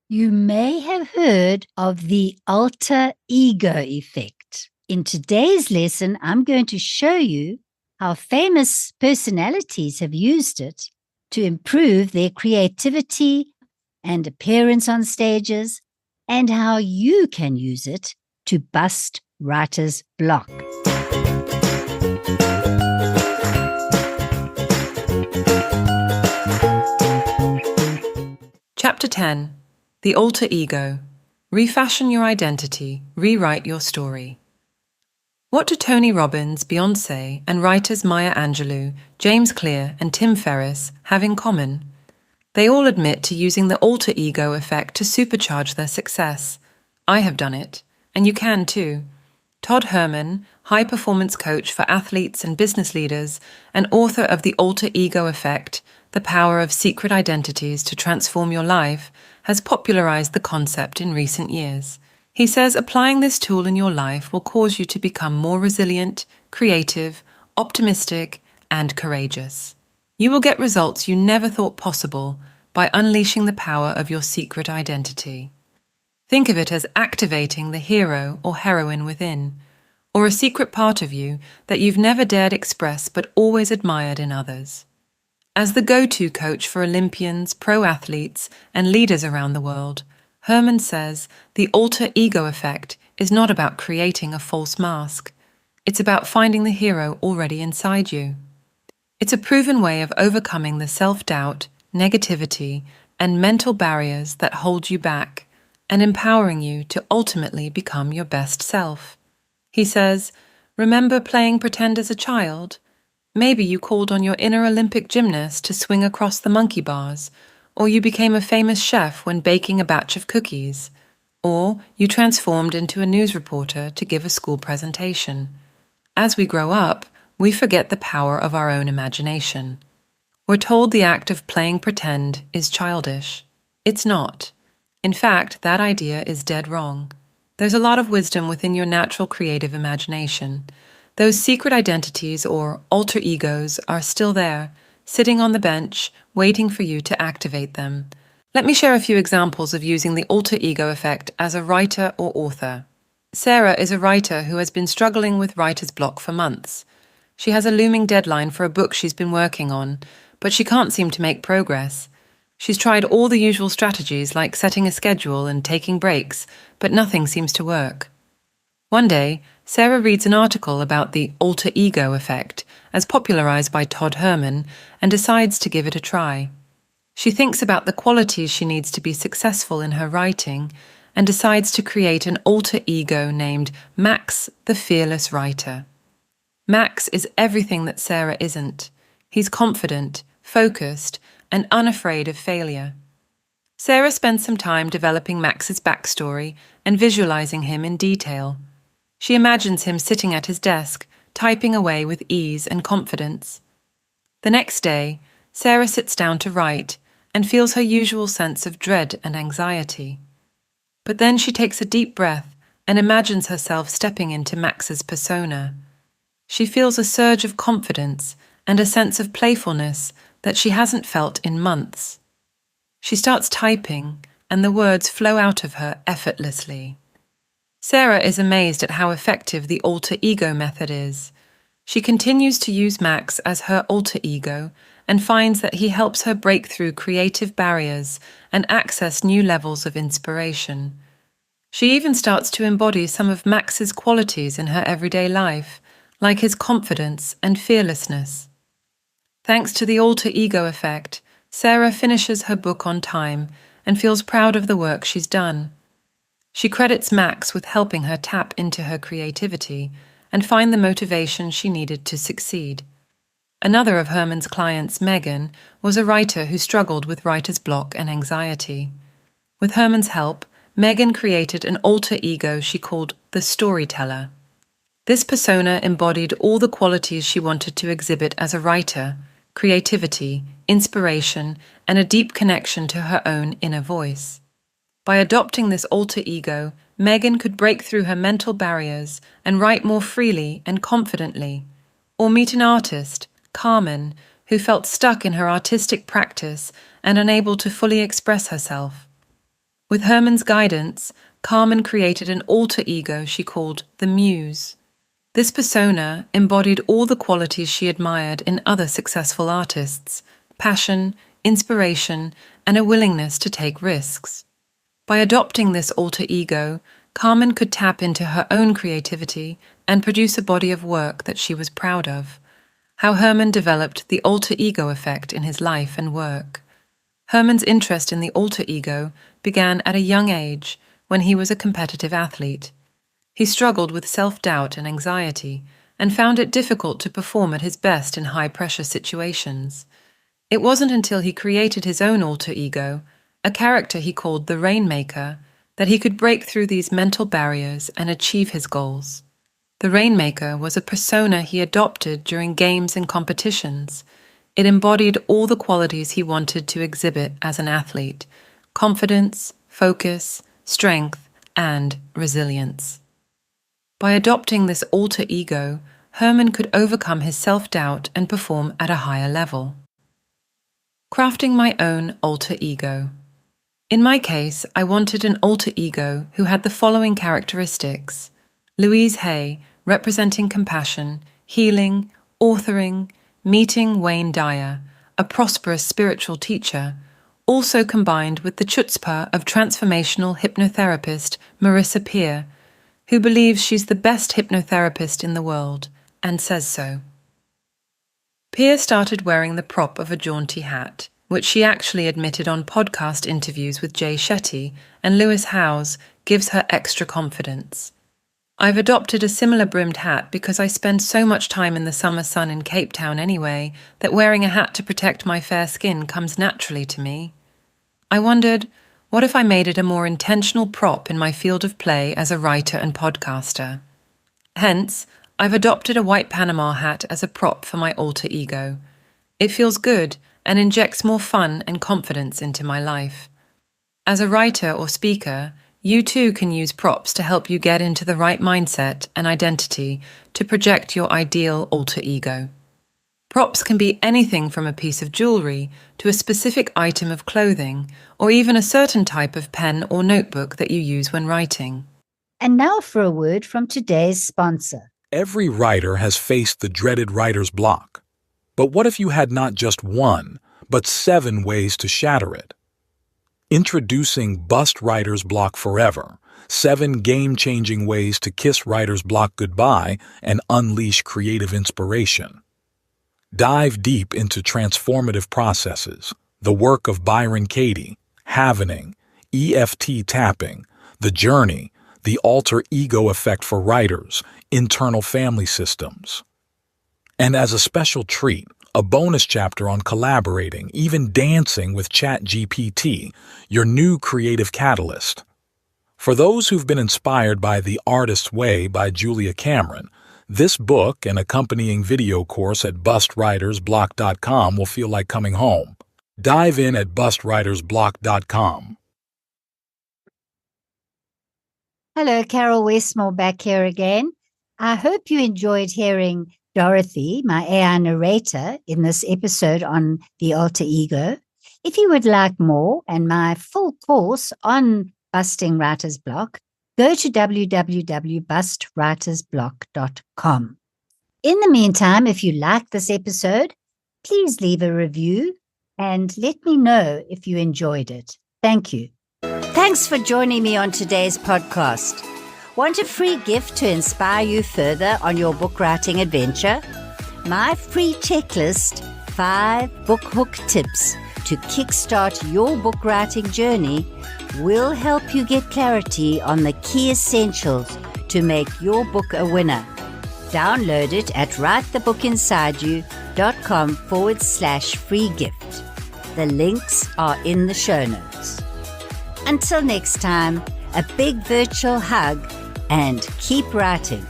You may have heard of the alter ego effect. In today's lesson, I'm going to show you how famous personalities have used it to improve their creativity and appearance on stages, and how you can use it to bust writer's block. Chapter 10. The Alter Ego. Refashion your identity, rewrite your story. What do Tony Robbins, Beyoncé, and writers Maya Angelou, James Clear, and Tim Ferris have in common? They all admit to using the alter ego effect to supercharge their success. I have done it, and you can too. Todd Herman, high-performance coach for athletes and business leaders, and author of The Alter Ego Effect, The Power of Secret Identities to Transform Your Life, has popularized the concept in recent years. He says applying this tool in your life will cause you to become more resilient, creative, optimistic, and courageous. You will get results you never thought possible by unleashing the power of your secret identity. Think of it as activating the hero or heroine within, or a secret part of you that you've never dared express but always admired in others. As the go-to coach for Olympians, pro athletes, and leaders around the world, Herman says the alter ego effect is not about creating a false mask. It's about finding the hero already inside you. It's a proven way of overcoming the self-doubt, negativity, and mental barriers that hold you back, and empowering you to ultimately become your best self. He says, remember playing pretend as a child? Maybe you called on your inner Olympic gymnast to swing across the monkey bars, or you became a famous chef when baking a batch of cookies, or you transformed into a news reporter to give a school presentation. As we grow up, we forget the power of our own imagination. We're told the act of playing pretend is childish. It's not. In fact, that idea is dead wrong. There's a lot of wisdom within your natural creative imagination. Those secret identities or alter egos are still there, sitting on the bench, waiting for you to activate them. Let me share a few examples of using the alter ego effect as a writer or author. Sarah is a writer who has been struggling with writer's block for months. She has a looming deadline for a book she's been working on, but she can't seem to make progress. She's tried all the usual strategies like setting a schedule and taking breaks, but nothing seems to work. One day, Sarah reads an article about the alter ego effect, as popularized by Todd Herman, and decides to give it a try. She thinks about the qualities she needs to be successful in her writing, and decides to create an alter ego named Max the Fearless Writer. Max is everything that Sarah isn't. He's confident, focused, and unafraid of failure. Sarah spends some time developing Max's backstory and visualizing him in detail. She imagines him sitting at his desk, typing away with ease and confidence. The next day, Sarah sits down to write and feels her usual sense of dread and anxiety. But then she takes a deep breath and imagines herself stepping into Max's persona. She feels a surge of confidence and a sense of playfulness that she hasn't felt in months. She starts typing, and the words flow out of her effortlessly. Sarah is amazed at how effective the alter ego method is. She continues to use Max as her alter ego and finds that he helps her break through creative barriers and access new levels of inspiration. She even starts to embody some of Max's qualities in her everyday life, like his confidence and fearlessness. Thanks to the alter ego effect, Sarah finishes her book on time and feels proud of the work she's done. She credits Max with helping her tap into her creativity and find the motivation she needed to succeed. Another of Herman's clients, Megan, was a writer who struggled with writer's block and anxiety. With Herman's help, Megan created an alter ego she called the storyteller. This persona embodied all the qualities she wanted to exhibit as a writer: creativity, inspiration, and a deep connection to her own inner voice. By adopting this alter ego, Megan could break through her mental barriers and write more freely and confidently. Or meet an artist, Carmen, who felt stuck in her artistic practice and unable to fully express herself. With Herman's guidance, Carmen created an alter ego she called the Muse. This persona embodied all the qualities she admired in other successful artists: passion, inspiration, and a willingness to take risks. By adopting this alter ego, Carmen could tap into her own creativity and produce a body of work that she was proud of. How Herman developed the alter ego effect in his life and work. Herman's interest in the alter ego began at a young age when he was a competitive athlete. He struggled with self-doubt and anxiety and found it difficult to perform at his best in high-pressure situations. It wasn't until he created his own alter ego, a character he called the Rainmaker, that he could break through these mental barriers and achieve his goals. The Rainmaker was a persona he adopted during games and competitions. It embodied all the qualities he wanted to exhibit as an athlete: confidence, focus, strength, and resilience. By adopting this alter ego, Herman could overcome his self-doubt and perform at a higher level. Crafting my own alter ego. In my case, I wanted an alter ego who had the following characteristics: Louise Hay, representing compassion, healing, authoring, meeting Wayne Dyer, a prosperous spiritual teacher, also combined with the chutzpah of transformational hypnotherapist Marissa Peer, who believes she's the best hypnotherapist in the world, and says so. Peer started wearing the prop of a jaunty hat, which she actually admitted on podcast interviews with Jay Shetty and Lewis Howes gives her extra confidence. I've adopted a similar brimmed hat because I spend so much time in the summer sun in Cape Town anyway that wearing a hat to protect my fair skin comes naturally to me. I wondered, what if I made it a more intentional prop in my field of play as a writer and podcaster? Hence, I've adopted a white Panama hat as a prop for my alter ego. It feels good and injects more fun and confidence into my life. As a writer or speaker, you too can use props to help you get into the right mindset and identity to project your ideal alter ego. Props can be anything from a piece of jewelry to a specific item of clothing, or even a certain type of pen or notebook that you use when writing. And now for a word from today's sponsor. Every writer has faced the dreaded writer's block. But what if you had not just one, but 7 ways to shatter it? Introducing Bust Writer's Block Forever, 7 game-changing ways to kiss writer's block goodbye and unleash creative inspiration. Dive deep into transformative processes, the work of Byron Katie, Havening, EFT tapping, the journey, the alter ego effect for writers, internal family systems. And as a special treat, a bonus chapter on collaborating, even dancing with ChatGPT, your new creative catalyst. For those who've been inspired by The Artist's Way by Julia Cameron, this book and accompanying video course at bustwritersblock.com will feel like coming home. Dive in at bustwritersblock.com. Hello, Carol Westmore back here again. I hope you enjoyed hearing Dorothy, my AI narrator, in this episode on the alter ego. If you would like more and my full course on busting writer's block, go to www.bustwritersblock.com. In the meantime, if you like this episode, please leave a review and let me know if you enjoyed it. Thank you. Thanks for joining me on today's podcast. Want a free gift to inspire you further on your book writing adventure? My free checklist, 5 book hook tips to kickstart your book writing journey, will help you get clarity on the key essentials to make your book a winner. Download it at writethebookinsideyou.com/free gift. The links are in the show notes. Until next time, a big virtual hug and keep writing.